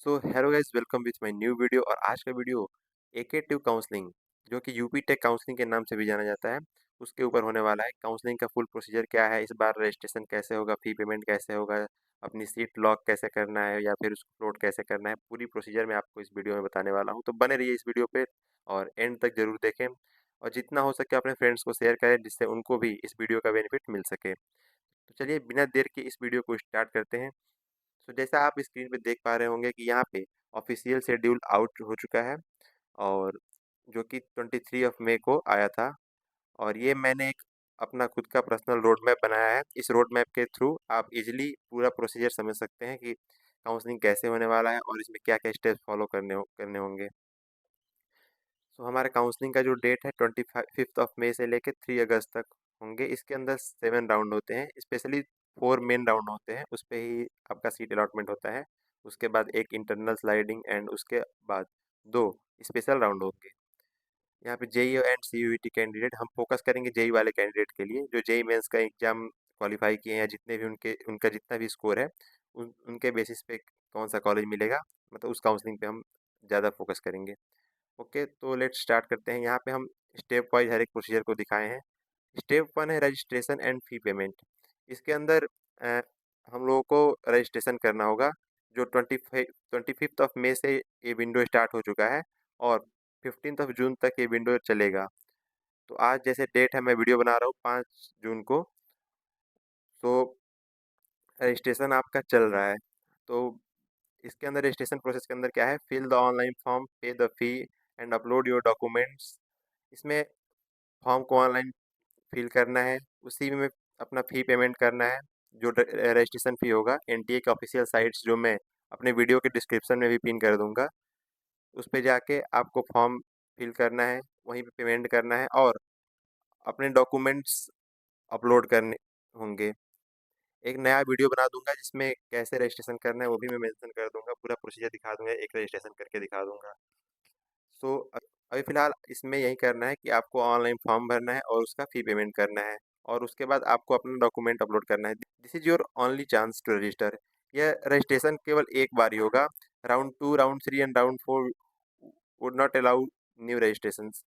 So hello guys, welcome with my new video. और आज का वीडियो एके ट्यूब काउंसलिंग, जो कि यूपी टेक काउंसलिंग के नाम से भी जाना जाता है, उसके ऊपर होने वाला है। काउंसलिंग का फुल प्रोसीजर क्या है, इस बार रजिस्ट्रेशन कैसे होगा, फी पेमेंट कैसे होगा, अपनी सीट लॉक कैसे करना है या फिर उसको फ्लोट कैसे करना है, पूरी प्रोसीजर मैं आपको इस वीडियो में बताने वाला हूँ। तो बने रहिए इस वीडियो पे और एंड तक जरूर देखें, और जितना हो सके अपने फ्रेंड्स को शेयर करें, जिससे उनको भी इस वीडियो का बेनिफिट मिल सके। तो चलिए बिना देर के इस वीडियो को स्टार्ट करते हैं। तो जैसा आप स्क्रीन पे देख पा रहे होंगे कि यहाँ पे ऑफिशियल शेड्यूल आउट हो चुका है, और जो कि 23 ऑफ मई को आया था। और ये मैंने एक अपना खुद का पर्सनल रोड मैप बनाया है। इस रोड मैप के थ्रू आप इजीली पूरा प्रोसीजर समझ सकते हैं कि काउंसलिंग कैसे होने वाला है और इसमें क्या क्या स्टेप्स फॉलो करने होंगे। सो हमारे काउंसलिंग का जो डेट है 25 ऑफ मई से लेकर 3 अगस्त तक होंगे। इसके अंदर 7 राउंड होते हैं, स्पेशली 4 मेन राउंड होते हैं, उस पे ही आपका सीट अलॉटमेंट होता है। उसके बाद एक इंटरनल स्लाइडिंग एंड उसके बाद 2 स्पेशल राउंड होंगे। यहाँ पे जेई एंड सीयूईटी कैंडिडेट, हम फोकस करेंगे जेई वाले कैंडिडेट के लिए जो जेई मेंस का एग्जाम क्वालिफाई किए हैं, या जितने भी उनका जितना भी स्कोर है उनके बेसिस पे कौन सा कॉलेज मिलेगा, मतलब उस काउंसलिंग पे हम ज़्यादा फोकस करेंगे। ओके, तो लेट्स स्टार्ट करते हैं। यहाँ पे हम स्टेप वाइज हर एक प्रोसीजर को दिखाए हैं। स्टेप 1 है रजिस्ट्रेशन एंड फी पेमेंट। इसके अंदर अ, हम लोगों को रजिस्ट्रेशन करना होगा। जो 25 ऑफ मई से ये विंडो स्टार्ट हो चुका है, और 15 ऑफ जून तक ये विंडो चलेगा। तो आज जैसे डेट है, मैं वीडियो बना रहा हूँ 5 जून को, तो रजिस्ट्रेशन आपका चल रहा है। तो इसके अंदर रजिस्ट्रेशन प्रोसेस के अंदर क्या है, फिल द ऑनलाइन फॉर्म, पे the fee and upload your documents. इसमें फॉर्म को ऑनलाइन फिल करना है, उसी में अपना फ़ी पेमेंट करना है। जो रजिस्ट्रेशन फ़ी होगा, एनटीए के ऑफिशियल साइट्स जो मैं अपने वीडियो के डिस्क्रिप्शन में भी पिन कर दूंगा, उस पे जाके आपको फॉर्म फिल करना है, वहीं पे पेमेंट करना है और अपने डॉक्यूमेंट्स अपलोड करने होंगे। एक नया वीडियो बना दूंगा जिसमें कैसे रजिस्ट्रेशन करना है वो भी मैं मेंशन कर दूंगा, पूरा प्रोसीजर दिखा दूंगा, एक रजिस्ट्रेशन करके दिखा दूंगा। सो अभी फ़िलहाल इसमें यही करना है कि आपको ऑनलाइन फॉर्म भरना है और उसका फ़ी पेमेंट करना है, और उसके बाद आपको अपना डॉक्यूमेंट अपलोड करना है। This is your only chance to register. यह रजिस्ट्रेशन केवल एक बार ही होगा। Round 2, round 3 and round 4 would not allow new registrations.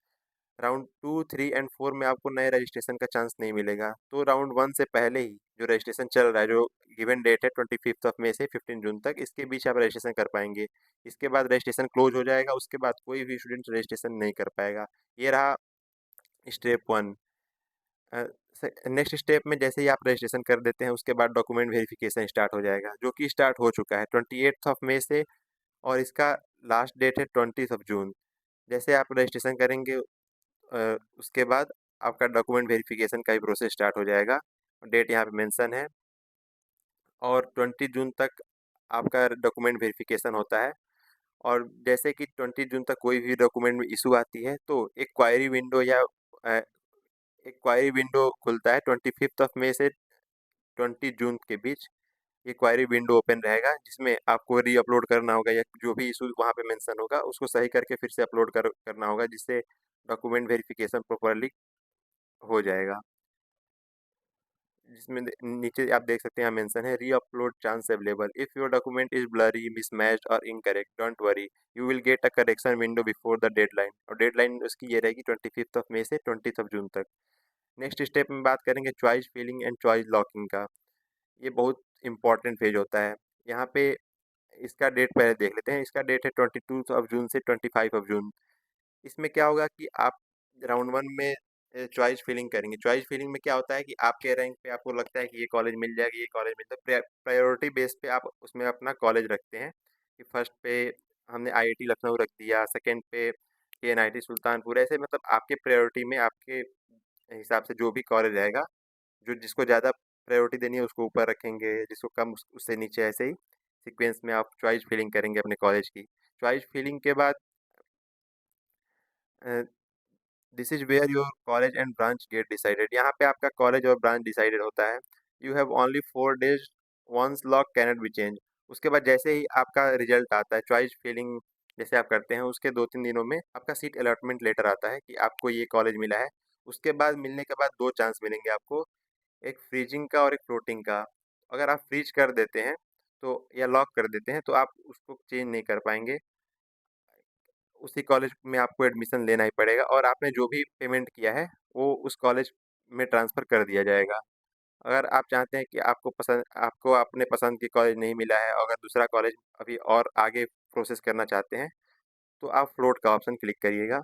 Round 2, 3 and 4 में आपको नए रजिस्ट्रेशन का चांस नहीं मिलेगा। तो राउंड 1 से पहले ही जो रजिस्ट्रेशन चल रहा है, जो गिवन डेट है 25 ऑफ मई से 15 जून तक, इसके बीच आप रजिस्ट्रेशन कर पाएंगे। इसके बाद रजिस्ट्रेशन क्लोज हो जाएगा, उसके बाद कोई भी स्टूडेंट रजिस्ट्रेशन नहीं कर पाएगा। ये रहा स्टेप 1। नेक्स्ट स्टेप में जैसे ही आप रजिस्ट्रेशन कर देते हैं, उसके बाद डॉक्यूमेंट वेरिफिकेशन स्टार्ट हो जाएगा, जो कि स्टार्ट हो चुका है 28 ऑफ मई से, और इसका लास्ट डेट है 20 ऑफ जून। जैसे आप रजिस्ट्रेशन करेंगे, उसके बाद आपका डॉक्यूमेंट वेरिफिकेशन का भी प्रोसेस स्टार्ट हो जाएगा। डेट यहाँ पे मेंशन है, और 20 जून तक आपका डॉक्यूमेंट वेरिफिकेशन होता है। और जैसे कि 20 जून तक कोई भी डॉक्यूमेंट में इशू आती है, तो एक क्वायरी विंडो या अ, एक क्वायरी विंडो खुलता है 25 ऑफ मई से 20 जून के बीच। ये क्वायरी विंडो ओपन रहेगा, जिसमें आपको री अपलोड करना होगा, या जो भी इशू वहाँ पे मेंशन होगा उसको सही करके फिर से अपलोड करना होगा, जिससे डॉक्यूमेंट वेरिफिकेशन प्रॉपरली हो जाएगा। जिसमें नीचे आप देख सकते हैं, यहाँ मेंशन है reupload chance available if your document is blurry, mismatched और incorrect, don't worry, you will get a correction window before the deadline. और डेडलाइन उसकी ये रहेगी 25 ऑफ मई से 20 ऑफ जून तक। नेक्स्ट स्टेप में बात करेंगे choice filling and choice locking का। ये बहुत इंपॉर्टेंट फेज होता है। यहाँ पे इसका डेट पहले देख लेते हैं। इसका डेट है 22 ऑफ जून से 25 ऑफ जून। इसमें क्या होगा कि आप राउंड 1 में चॉइस फिलिंग करेंगे। चॉइस फिलिंग में क्या होता है कि आपके रैंक पे आपको लगता है कि ये कॉलेज मिल जाएगा, ये कॉलेज मिल जाएगा, प्रायोरिटी बेस पे आप उसमें अपना कॉलेज रखते हैं। कि फर्स्ट पे हमने आईआईटी लखनऊ रख दिया, सेकंड पे केएनआईटी सुल्तानपुर, ऐसे मतलब आपके प्रायोरिटी में आपके हिसाब से जो भी कॉलेज रहेगा, जो जिसको ज़्यादा प्रायोरिटी देनी है उसको ऊपर रखेंगे, जिसको कम उससे नीचे, ऐसे ही सीक्वेंस में आप चॉइस फिलिंग करेंगे अपने कॉलेज की। चॉइस फिलिंग के बाद this is where your college and branch get decided. यहाँ पे आपका कॉलेज और ब्रांच डिसाइडेड होता है। You have only 4 days, once lock cannot be change. उसके बाद जैसे ही आपका रिजल्ट आता है, चॉइस फिलिंग जैसे आप करते हैं, उसके 2-3 दिनों में आपका सीट अलॉटमेंट लेटर आता है कि आपको ये कॉलेज मिला है। उसके बाद मिलने के बाद 2 चांस मिलेंगे आपको, एक फ्रीजिंग का और एक फ्लोटिंग का। अगर आप फ्रीज कर देते हैं तो या लॉक कर देते हैं, तो आप उसको चेंज नहीं कर पाएँगे। उसी कॉलेज में आपको एडमिशन लेना ही पड़ेगा और आपने जो भी पेमेंट किया है, वो उस कॉलेज में ट्रांसफ़र कर दिया जाएगा। अगर आप चाहते हैं कि आपको अपने पसंद की कॉलेज नहीं मिला है, अगर दूसरा कॉलेज अभी और आगे प्रोसेस करना चाहते हैं, तो आप फ्लोट का ऑप्शन क्लिक करिएगा।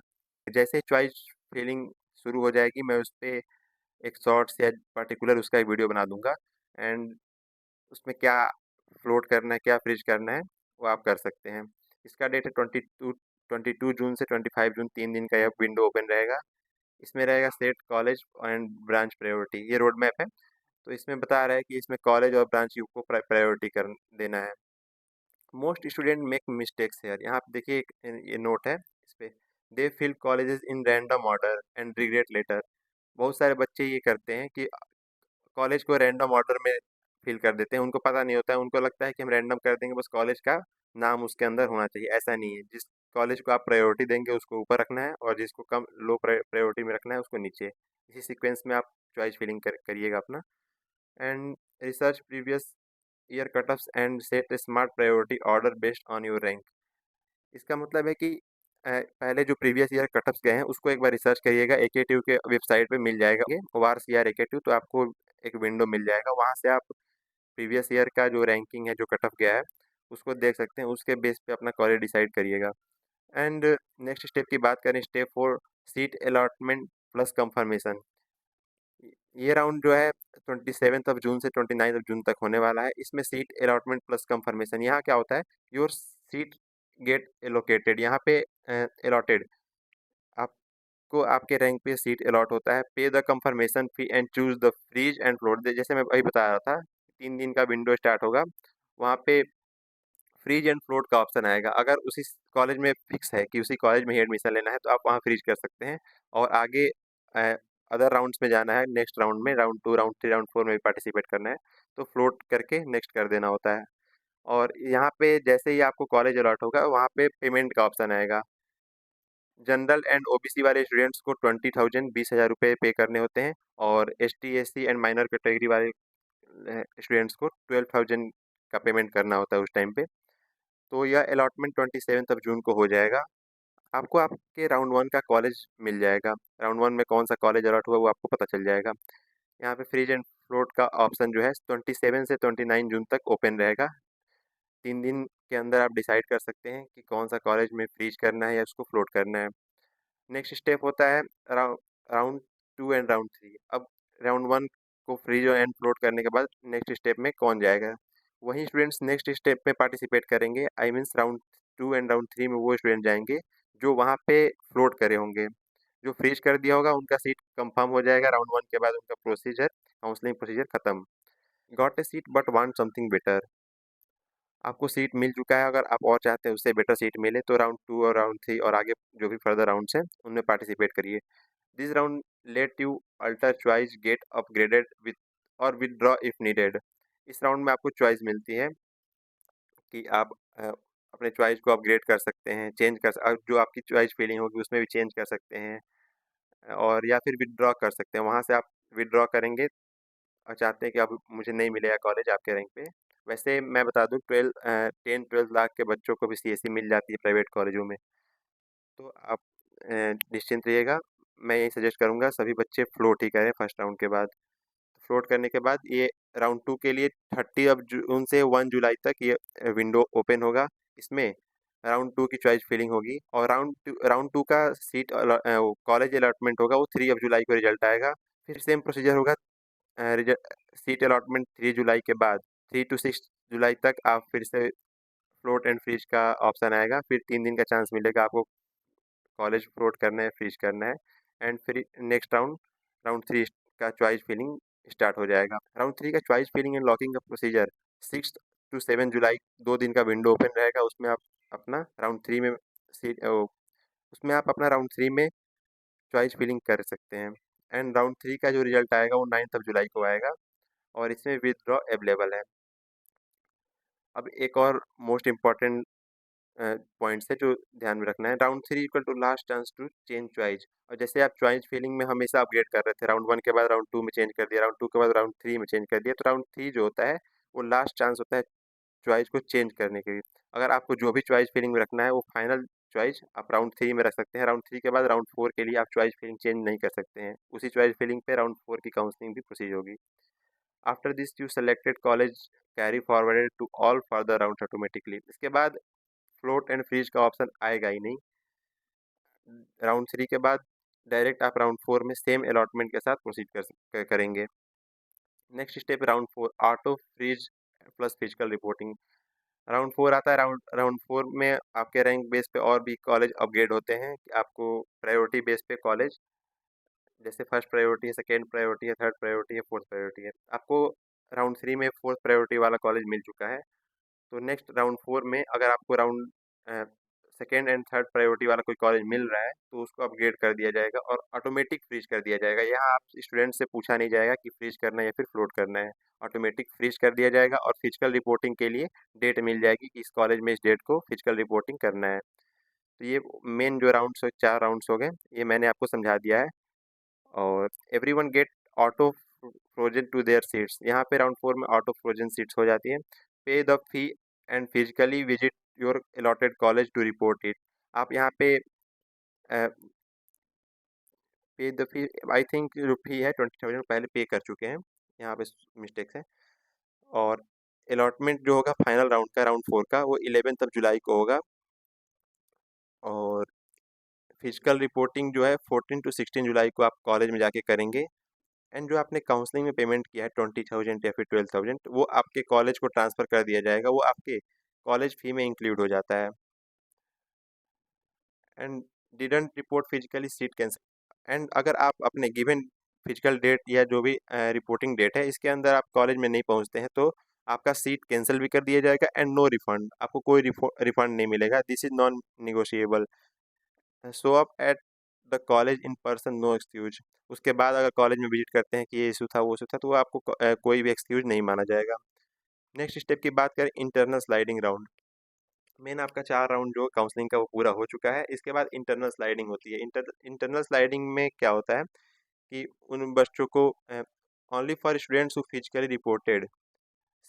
जैसे ही चॉइस फिलिंग शुरू हो जाएगी, मैं उस पे एक शॉर्ट्स या पर्टिकुलर उसका एक वीडियो बना दूँगा एंड उसमें क्या फ्लोट करना है, क्या फ्रीज करना है, वो आप कर सकते हैं। इसका डेट है 22 जून से 25 जून, 3 दिन का यह विंडो ओपन रहेगा। इसमें रहेगा set college and branch priority, ये रोड मैप है। तो इसमें बता रहा है कि इसमें कॉलेज और ब्रांच यू को प्रायोरिटी कर देना है। Most student make mistakes here, यहाँ पे देखिए ये नोट है इस पे, they fill colleges in random order and regret later. बहुत सारे बच्चे ये करते हैं कि कॉलेज को रैंडम ऑर्डर में फिल कर देते हैं, उनको पता नहीं होता है, उनको लगता है कि हम रैंडम कर देंगे, बस कॉलेज का नाम उसके अंदर होना चाहिए। ऐसा नहीं है, जिस कॉलेज को आप प्रायोरिटी देंगे उसको ऊपर रखना है और जिसको कम लो प्रायोरिटी में रखना है उसको नीचे। इसी सीक्वेंस में आप चॉइस फिलिंग करिएगा अपना। And research previous year cutoffs and set smart priority order based on your rank. इसका मतलब है कि पहले जो प्रीवियस ईयर कटऑफ्स गए हैं उसको एक बार रिसर्च करिएगा, एकेटीयू के वेबसाइट पे मिल जाएगा वार सी आर एकेटीयू, तो आपको एक विंडो मिल जाएगा, वहाँ से आप प्रीवियस ईयर का जो रैंकिंग है, जो कट ऑफ गया है, उसको देख सकते हैं। उसके बेस पे अपना कॉलेज डिसाइड करिएगा। एंड नेक्स्ट स्टेप की बात करें, step 4 seat allotment plus confirmation. ये राउंड जो है 27 जून से 29 जून तक होने वाला है। इसमें सीट अलॉटमेंट प्लस कंफर्मेशन, यहाँ क्या होता है, योर सीट गेट एलोकेटेड, यहाँ पे अलॉटेड, आपको आपके रैंक पे सीट अलॉट होता है। Pay the confirmation fee and choose the freeze and float, जैसे मैं अभी बता रहा था, 3 दिन का विंडो स्टार्ट होगा, वहाँ पे फ्रीज एंड फ्लोट का ऑप्शन आएगा। अगर उसी कॉलेज में फिक्स है कि उसी कॉलेज में ही एडमिशन लेना है, तो आप वहाँ फ्रीज कर सकते हैं और आगे अदर राउंड्स में जाना है, नेक्स्ट राउंड में राउंड 2, राउंड 3, राउंड 4 में भी पार्टिसिपेट करना है, तो फ्लोट करके नेक्स्ट कर देना होता है। और यहाँ पे जैसे ही आपको कॉलेज अलॉट होगा, वहाँ पे पेमेंट का ऑप्शन आएगा। जनरल एंड ओबीसी वाले स्टूडेंट्स को 20,000 20,000 रुपये पे करने होते हैं और ST SC and minor category वाले स्टूडेंट्स को 12,000 का पेमेंट करना होता है उस टाइम पे। तो यह अलॉटमेंट 27 जून को हो जाएगा। आपको आपके राउंड 1 का कॉलेज मिल जाएगा। राउंड 1 में कौन सा कॉलेज अलॉट हुआ वो आपको पता चल जाएगा। यहाँ पे फ्रीज एंड फ्लोट का ऑप्शन जो है 27 से 29 जून तक ओपन रहेगा। 3 दिन के अंदर आप डिसाइड कर सकते हैं कि कौन सा कॉलेज में फ्रीज करना है या उसको फ्लोट करना है। नेक्स्ट स्टेप होता है राउंड 2 एंड राउंड 3। अब राउंड 1 को फ्रीज एंड फ्लोट करने के बाद नेक्स्ट स्टेप में कौन जाएगा? वही स्टूडेंट्स नेक्स्ट स्टेप में पार्टिसिपेट करेंगे। I means round 2 and round 3 में वो स्टूडेंट जाएंगे जो वहाँ पे फ्लोट करे होंगे। जो फ्रीज कर दिया होगा उनका सीट कंफर्म हो जाएगा। राउंड 1 के बाद उनका प्रोसीजर, काउंसलिंग प्रोसीजर खत्म। Got a seat but want something better, आपको सीट मिल चुका है, अगर आप और चाहते हैं उससे बेटर सीट मिले तो राउंड 2 और राउंड 3 और आगे जो भी फर्दर राउंड्स हैं उनमें पार्टिसिपेट करिए। This round let you alter choice get upgraded with और विदड्रॉ इफ नीडेड। इस राउंड में आपको चॉइस मिलती है कि आप अपने चॉइस को अपग्रेड कर सकते हैं, जो आपकी चॉइस फीलिंग होगी उसमें भी चेंज कर सकते हैं और या फिर विदड्रॉ कर सकते हैं। वहाँ से आप विदड्रॉ करेंगे और चाहते हैं कि अब मुझे नहीं मिलेगा कॉलेज आपके रैंक पे। वैसे मैं बता दूँ 10-12 लाख के बच्चों को भी सीएससी मिल जाती है प्राइवेट कॉलेजों में। तो आप निश्चिंत रहिएगा। मैं यही सजेस्ट करूँगा सभी बच्चे फ्लोट ही करें फर्स्ट राउंड के बाद। फ्लोट करने के बाद ये राउंड 2 के लिए 30 अब जून से 1 जुलाई तक ये विंडो ओपन होगा। इसमें राउंड 2 की चॉइस फिलिंग होगी और राउंड 2 का कॉलेज अलॉटमेंट होगा, वो 3 जुलाई को रिजल्ट आएगा। फिर सेम प्रोसीजर होगा। सीट अलॉटमेंट 3 जुलाई के बाद 3 टू 6 जुलाई तक आप फिर से फ्लोट एंड फ्रीज का ऑप्शन आएगा। फिर 3 दिन का चांस मिलेगा आपको कॉलेज फ्लोट करना है, फ्रीज करना है एंड फिर नेक्स्ट राउंड 3 का चॉइस फिलिंग स्टार्ट हो जाएगा। राउंड 3 का चॉइस फिलिंग एंड लॉकिंग का प्रोसीजर 6 टू 7 जुलाई, 2 दिन का विंडो ओपन रहेगा। उसमें आप अपना राउंड 3 में सीट उसमें आप अपना राउंड 3 में चॉइस फिलिंग कर सकते हैं एंड राउंड 3 का जो रिजल्ट आएगा वो 9 जुलाई को आएगा और इसमें विदड्रॉ अवेलेबल है। अब एक और मोस्ट इम्पॉर्टेंट पॉइंट्स है जो ध्यान में रखना है। Round 3 equal to last chance to change choice, और जैसे आप चॉइस फिलिंग में हमेशा अपग्रेड कर रहे थे, राउंड 1 के बाद राउंड 2 में चेंज कर दिया, राउंड 2 के बाद राउंड 3 में चेंज कर दिया, तो राउंड 3 जो होता है वो लास्ट चांस होता है चॉइस को चेंज करने के लिए। अगर आपको जो भी चॉइस फिलिंग में रखना है वो फाइनल चॉइस आप राउंड 3 में रख सकते हैं। राउंड 3 के बाद राउंड 4 के लिए आप चॉइस फिलिंग चेंज नहीं कर सकते हैं। उसी चॉइस फिलिंग पे राउंड 4 की काउंसलिंग भी प्रोसीड होगी। After this you selected college carry forwarded to all further rounds automatically. इसके बाद फ्लोट एंड फ्रीज का ऑप्शन आएगा ही नहीं। राउंड 3 के बाद डायरेक्ट आप राउंड 4 में सेम अलॉटमेंट के साथ प्रोसीड करेंगे। Next step round 4 auto freeze plus physical reporting. Round 4 आता है। राउंड राउंड 4 में आपके रैंक बेस पे और भी कॉलेज अपग्रेड होते हैं कि आपको प्रायोरिटी बेस पे कॉलेज, जैसे फर्स्ट प्रायोरिटी है, सेकेंड प्रायोरिटी है, थर्ड प्रायोरिटी है, फोर्थ प्रायोरिटी है। आपको राउंड 3 में फोर्थ प्रायोरिटी वाला कॉलेज मिल चुका है। तो नेक्स्ट राउंड 4 में अगर आपको round second and third priority वाला कोई कॉलेज मिल रहा है तो उसको अपग्रेड कर दिया जाएगा और ऑटोमेटिक फ्रीज कर दिया जाएगा। यहाँ आप स्टूडेंट से पूछा नहीं जाएगा कि फ्रीज करना है या फिर फ्लोट करना है। ऑटोमेटिक फ्रीज कर दिया जाएगा और फिजिकल रिपोर्टिंग के लिए डेट मिल जाएगी कि इस कॉलेज में इस डेट को फिजिकल रिपोर्टिंग करना है। तो ये मेन जो राउंड्स हो, 4 राउंड्स हो गए, ये मैंने आपको समझा दिया है। और everyone get auto frozen to their seats. यहाँ पे राउंड 4 में ऑटो फ्रोजन सीट्स हो जाती है। Pay the fee and physically visit your allotted college to report it. आप यहाँ पे पे द फी, आई थिंक जो फी है 20,000 पहले पे कर चुके हैं, यहाँ पे मिस्टेक्स है। और अलॉटमेंट जो होगा फाइनल राउंड का, राउंड 4 का, वो 11 जुलाई को होगा। और फिजिकल रिपोर्टिंग जो है 14 टू 16 जुलाई को आप कॉलेज में जाके करेंगे। एंड जो आपने काउंसलिंग में पेमेंट किया है 20,000 या फिर 12,000, वो आपके कॉलेज को ट्रांसफ़र कर दिया जाएगा, वो आपके कॉलेज फ़ी में इंक्लूड हो जाता है। And didn't report physically seat cancel. And अगर आप अपने गिवन फिजिकल डेट या जो भी रिपोर्टिंग डेट है इसके अंदर आप कॉलेज में नहीं पहुंचते हैं तो आपका सीट कैंसिल भी कर दिया जाएगा एंड नो रिफंड, आपको कोई रिफंड नहीं मिलेगा। This is non negotiable. Show up at the college in person, no excuse. उसके बाद अगर कॉलेज में विजिट करते हैं कि ये इशू था वो इशू था तो वो आपको कोई भी एक्सक्यूज नहीं माना जाएगा। नेक्स्ट स्टेप की बात करें, इंटरनल स्लाइडिंग राउंड। मेन आपका 4 राउंड जो काउंसलिंग का वो पूरा हो चुका है। इसके बाद इंटरनल स्लाइडिंग होती है। इंटरनल स्लाइडिंग में क्या होता है कि उन बच्चों को only for students who physically reported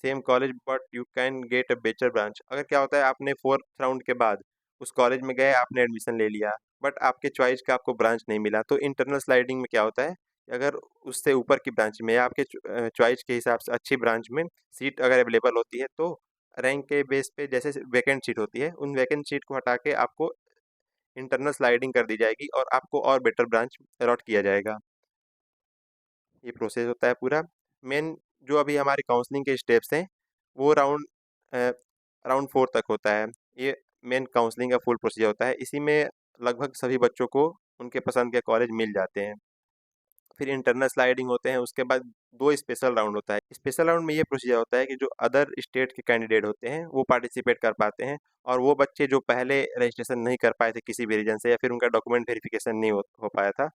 same college but you can get a better branch. अगर क्या होता है आपने 4th राउंड के बाद उस कॉलेज में गए, आपने एडमिशन ले लिया बट आपके चॉइस का आपको ब्रांच नहीं मिला, तो इंटरनल स्लाइडिंग में क्या होता है, अगर उससे ऊपर की ब्रांच में या आपके चॉइस के हिसाब से अच्छी ब्रांच में सीट अगर अवेलेबल होती है तो रैंक के बेस पे जैसे वैकेंट सीट होती है उन वैकेंट सीट को हटा के आपको इंटरनल स्लाइडिंग कर दी जाएगी और आपको और बेटर ब्रांच अलॉट किया जाएगा। ये प्रोसेस होता है पूरा। मेन जो अभी हमारे काउंसलिंग के स्टेप्स हैं वो राउंड 4 तक होता है। ये मेन काउंसलिंग का फुल प्रोसीजर होता है। इसी में लगभग सभी बच्चों को उनके पसंद के कॉलेज मिल जाते हैं। फिर इंटरनल स्लाइडिंग होते हैं, उसके बाद 2 स्पेशल राउंड होता है। स्पेशल राउंड में ये प्रोसीजर होता है कि जो अदर स्टेट के कैंडिडेट होते हैं वो पार्टिसिपेट कर पाते हैं और वो बच्चे जो पहले रजिस्ट्रेशन नहीं कर पाए थे किसी भी रीजन से या फिर उनका डॉक्यूमेंट वेरिफिकेशन नहीं हो पाया था,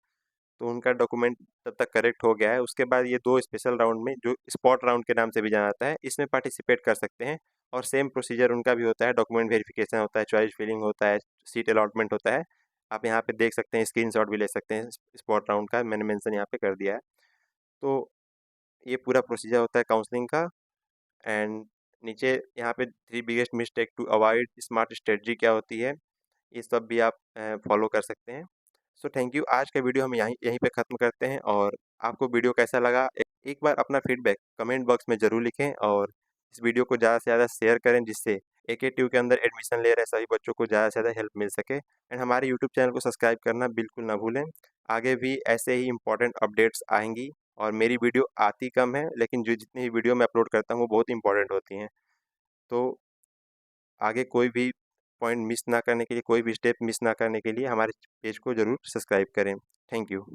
तो उनका डॉक्यूमेंट तब तक करेक्ट हो गया है। उसके बाद ये 2 स्पेशल राउंड में जो स्पॉट राउंड के नाम से भी जाना जाता है, इसमें पार्टिसिपेट कर सकते हैं और सेम प्रोसीजर उनका भी होता है। डॉक्यूमेंट वेरिफिकेशन होता है, चॉइस फिलिंग होता है, सीट अलॉटमेंट होता है। आप यहाँ पे देख सकते हैं, स्क्रीनशॉट भी ले सकते हैं स्पॉट राउंड का, मैंने मेंशन यहाँ पे कर दिया है। तो ये पूरा प्रोसीजर होता है काउंसलिंग का। एंड नीचे यहाँ पे 3 biggest mistake to avoid smart strategy क्या होती है, ये सब भी आप फॉलो कर सकते हैं। So thank you. आज का वीडियो हम यहीं यहीं पे ख़त्म करते हैं और आपको वीडियो कैसा लगा एक बार अपना फीडबैक कमेंट बॉक्स में ज़रूर लिखें और इस वीडियो को ज़्यादा से ज़्यादा शेयर करें जिससे AKTU के अंदर एडमिशन ले रहे सभी बच्चों को ज़्यादा से ज़्यादा हेल्प मिल सके। एंड हमारे यूट्यूब चैनल को सब्सक्राइब करना बिल्कुल ना भूलें। आगे भी ऐसे ही इंपॉर्टेंट अपडेट्स आएंगी और मेरी वीडियो आती कम है लेकिन जो जितनी भी वीडियो मैं अपलोड करता हूँ वो बहुत इंपॉर्टेंट होती हैं। तो आगे कोई भी पॉइंट मिस ना करने के लिए, कोई भी स्टेप मिस ना करने के लिए हमारे पेज को ज़रूर सब्सक्राइब करें। Thank you.